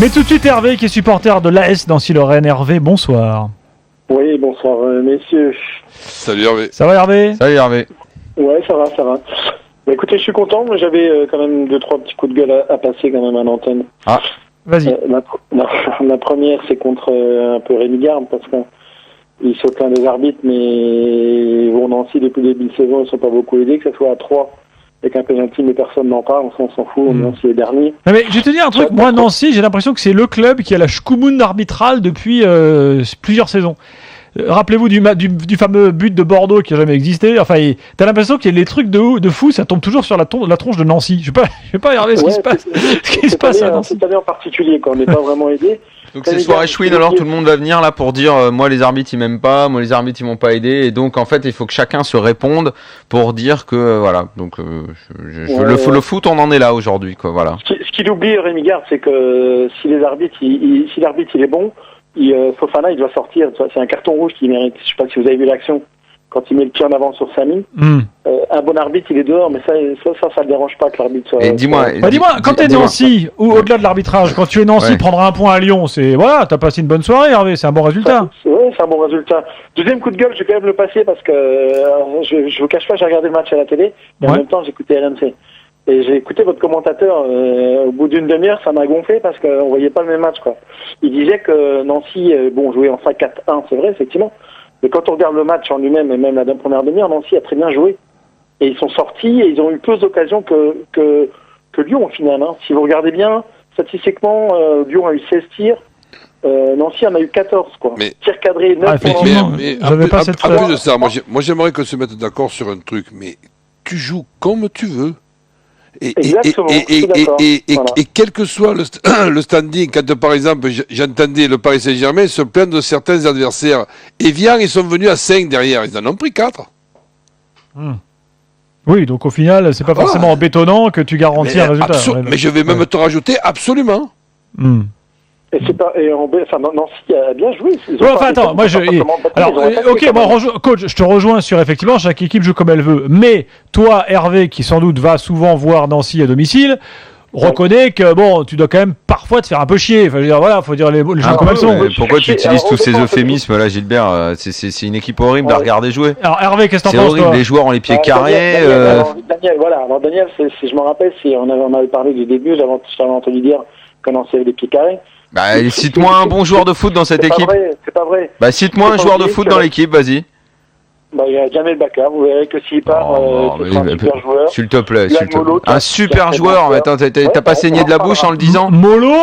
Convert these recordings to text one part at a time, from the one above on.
Mais tout de suite Hervé qui est supporter de l'AS Nancy-Lorraine. Hervé, bonsoir. Oui, bonsoir messieurs. Salut Hervé. Ça va Hervé ? Salut Hervé. Ouais, ça va. Bah, écoutez, je suis content. Moi, j'avais quand même 2-3 petits coups de gueule à passer quand même à l'antenne. Ah, vas-y. La première, c'est contre un peu Rémi Garde, parce qu'ils sont plein des arbitres, mais bon, Nancy, depuis le début de saison, ils ne sont pas beaucoup aidés, que ce soit à 3 avec un penalty, mais personne n'en parle, on s'en fout, Nancy est dernier. Mais je vais te dire un truc, moi Nancy, j'ai l'impression que c'est le club qui a la schkoumoun arbitrale depuis plusieurs saisons. Rappelez-vous du fameux but de Bordeaux qui a jamais existé. Enfin, t'as l'impression que les trucs de fou, ça tombe toujours sur la tronche de Nancy. Je sais pas Hervé ce qui se passe. Ce qui se passe à Nancy. Cette année en particulier, quand on n'est pas vraiment aidé. donc c'est soirée chouine, alors tout le monde va venir là pour dire moi les arbitres ils m'aiment pas, moi les arbitres ils m'ont pas aidé, et donc en fait il faut que chacun se réponde pour dire que voilà. Donc le foot on en est là aujourd'hui quoi, voilà. Ce qu'il oublie Rémi Garde, c'est que si l'arbitre il est bon, Fofana il doit sortir. C'est un carton rouge qui mérite. Je sais pas si vous avez vu l'action quand il met le pied en avant sur Samy. Un bon arbitre il est dehors, mais ça le dérange pas que l'arbitre soit. Et dis-moi, quand t'es Nancy ou au-delà de l'arbitrage, quand tu es Nancy, prendre un point à Lyon, c'est voilà, t'as passé une bonne soirée Hervé, c'est un bon résultat. Oui, c'est un bon résultat. Deuxième coup de gueule, je vais quand même le passer parce que je vous cache pas, j'ai regardé le match à la télé et en même temps j'écoutais RMC. Et j'ai écouté votre commentateur, au bout d'une demi-heure, ça m'a gonflé parce qu'on voyait pas le même match, quoi. Il disait que Nancy, jouait en 5-4-1, c'est vrai, effectivement. Mais quand on regarde le match en lui-même, et même la première demi-heure, Nancy a très bien joué. Et ils sont sortis et ils ont eu plus d'occasions que Lyon, au final, hein. Si vous regardez bien, statistiquement, Lyon a eu 16 tirs. Nancy en a eu 14, quoi. Mais, tir cadré, 9 mais en plus de ça, moi j'aimerais qu'on se mette d'accord sur un truc, mais tu joues comme tu veux. Et quel que soit le standing, quand par exemple j'entendais le Paris Saint-Germain se plaindre de certains adversaires, Evian ils sont venus à 5 derrière, ils en ont pris 4. Oui, donc au final c'est pas forcément bétonnant que tu garantis un résultat. Mais je vais même te rajouter absolument. Et c'est pas, Nancy a bien joué. Attends, moi coach, je te rejoins sur effectivement chaque équipe joue comme elle veut. Mais toi, Hervé, qui sans doute va souvent voir Nancy à domicile, reconnais que bon, tu dois quand même parfois te faire un peu chier. Enfin, je veux dire, voilà, faut dire les choses comme elles sont. Pourquoi tu utilises tous ces euphémismes là, Gilbert? C'est une équipe horrible à regarder jouer. Alors Hervé, qu'est-ce que t'en penses? C'est horrible, les joueurs ont les pieds carrés. Daniel, je me rappelle, on avait parlé du début, j'avais entendu dire que Nancy avait les pieds carrés. Bah, cite-moi un bon joueur de foot dans cette équipe. C'est pas vrai. Bah, cite-moi un joueur de foot dans l'équipe, vas-y. Bah, il y a Jamel Bakar, vous verrez que s'il part, c'est un super joueur. S'il te plaît, un super joueur, mais attends, t'as pas saigné de la bouche en le disant? Molo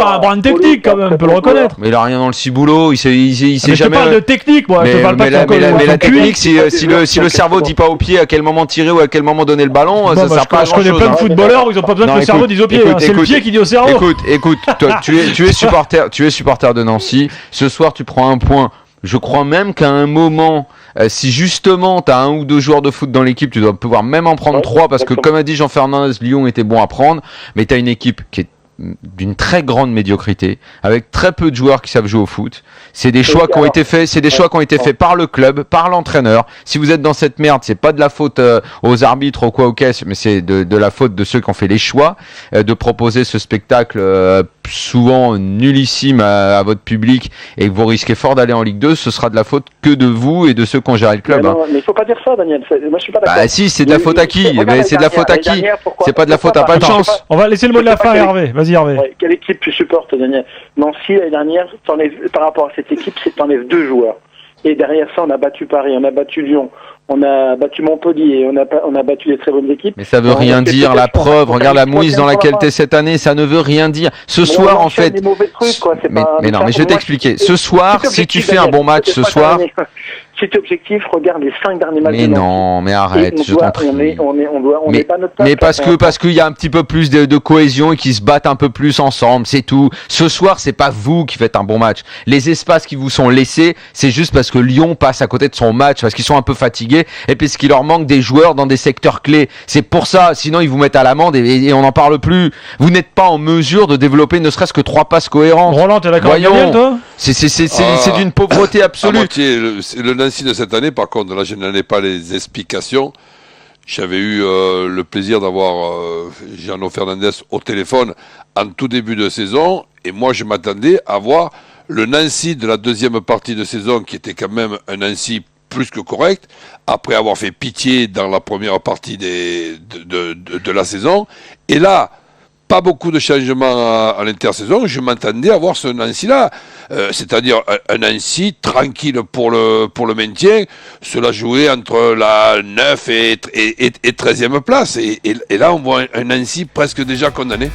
a un brin de technique quand même, on peut le reconnaître. Mais il a rien dans le ciboulot, il sait jamais. Je parle de technique, moi, je te parle pas de mais la technique, si le cerveau dit pas au pied à quel moment tirer ou à quel moment donner le ballon, ça sert pas à grand chose. Je connais plein de footballeurs où ils ont pas besoin que le cerveau dise au pied, c'est le pied qui dit au cerveau. Écoute, toi, tu es supporter de Nancy, ce soir tu prends un point. Je crois même qu'à un moment, si justement tu as un ou deux joueurs de foot dans l'équipe, tu dois pouvoir même en prendre 3 parce que comme a dit Jean Fernandez, Lyon était bon à prendre, mais tu as une équipe qui est d'une très grande médiocrité, avec très peu de joueurs qui savent jouer au foot. C'est des choix qui ont été faits, par le club, par l'entraîneur. Si vous êtes dans cette merde, c'est pas de la faute aux arbitres ou quoi au caisse, mais c'est de la faute de ceux qui ont fait les choix de proposer ce spectacle souvent nullissime à votre public, et que vous risquez fort d'aller en Ligue 2. Ce sera de la faute que de vous et de ceux qui ont géré le club. Mais il faut pas dire ça, Daniel. Moi, je suis pas d'accord. Bah si, c'est de la faute à qui? Mais c'est de la faute à qui? C'est pas de la faute à pas de chance. On va laisser le mot de la fin, Hervé. Vas-y, Hervé. Ouais, quelle équipe tu supportes, Daniel? Nancy, l'année dernière, par rapport à cette équipe, t'enlèves 2 joueurs. Et derrière ça, on a battu Paris, on a battu Lyon, on a battu Montpellier, on a battu des très bonnes équipes. Mais ça veut rien dire, la preuve. Regarde la mouise dans laquelle t'es cette année, ça ne veut rien dire. Ce soir, en fait. Mais je vais t'expliquer. Ce soir, si tu fais un bon match ce soir. Si tu es objectif, regarde les 5 derniers matchs. Mais non, mais arrête, je t'en prie. On n'est pas notre place. Mais parce qu'il y a un petit peu plus de cohésion et qu'ils se battent un peu plus ensemble, c'est tout. Ce soir, c'est pas vous qui faites un bon match. Les espaces qui vous sont laissés, c'est juste parce que Lyon passe à côté de son match, parce qu'ils sont un peu fatigués et parce qu'il leur manque des joueurs dans des secteurs clés. C'est pour ça, sinon ils vous mettent à l'amende et on n'en parle plus. Vous n'êtes pas en mesure de développer ne serait-ce que 3 passes cohérentes. Roland, t'es d'accord avec Daniel, toi? C'est d'une pauvreté absolue. Le Nancy de cette année, par contre, là je n'en ai pas les explications. J'avais eu le plaisir d'avoir Gianno Fernandez au téléphone en tout début de saison, et moi je m'attendais à voir le Nancy de la deuxième partie de saison, qui était quand même un Nancy plus que correct, après avoir fait pitié dans la première partie de la saison. Et là, pas beaucoup de changements à l'intersaison. Je m'attendais à voir ce Nancy-là, c'est-à-dire un Nancy tranquille pour le maintien. Cela jouait entre la 9 et 13e place. Et là, on voit un Nancy presque déjà condamné.